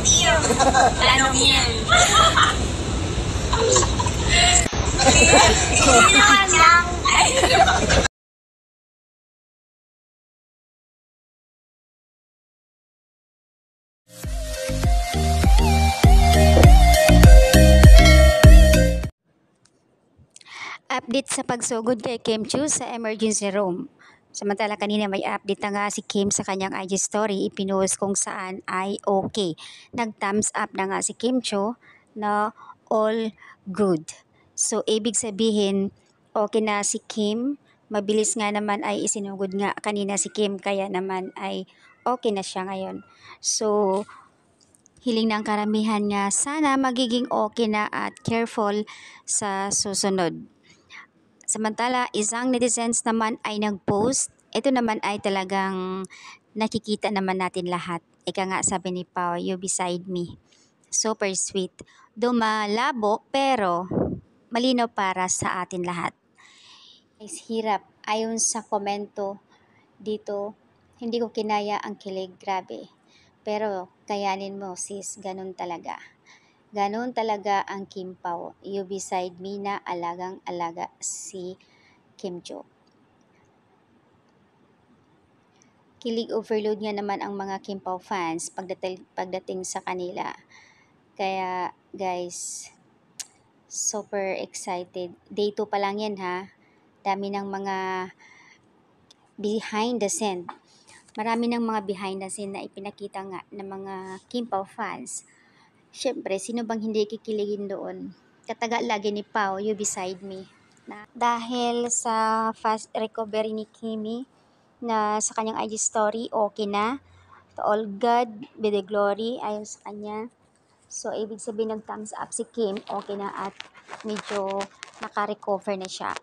tío. Plano bien. Naman lang. Update sa pagsugod kay Kim Chiu sa emergency room. Samantala kanina may update na nga si Kim sa kanyang IG story, ipinost kung saan ay okay. Nag-thumbs up na nga si Kim Chiu na all good. So ibig sabihin okay na si Kim, mabilis nga naman ay isinugod nga kanina si Kim kaya naman ay okay na siya ngayon. So hiling ng karamihan nga sana magiging okay na at careful sa susunod. Samantala, isang netizens naman ay nag-post. Ito naman ay talagang nakikita naman natin lahat. Ika nga sabi ni Pao, you beside me. Super sweet. Dumalabo pero malinaw para sa atin lahat. Guys, hirap. Ayon sa komento dito, hindi ko kinaya ang kilig. Grabe. Pero kayanin mo sis, ganun talaga. Ganon talaga ang Kim Pao. You beside me na alagang-alaga si Kim Jo. Kilig overload nga naman ang mga Kim Pao fans pagdating sa kanila. Kaya guys, super excited. Day 2 pa lang yan ha. Dami ng mga behind the scene. Marami ng mga behind the scene na ipinakita nga ng mga Kim Pao fans. Siyempre, sino bang hindi kikiligin doon? Kataga lagi ni Pao, you beside me. Dahil sa fast recovery ni Kimi na sa kanyang IG story, okay na. To all God be the glory ayon sa kanya. So, ibig sabihin nag-thumbs up si Kim, okay na at medyo naka-recover na siya.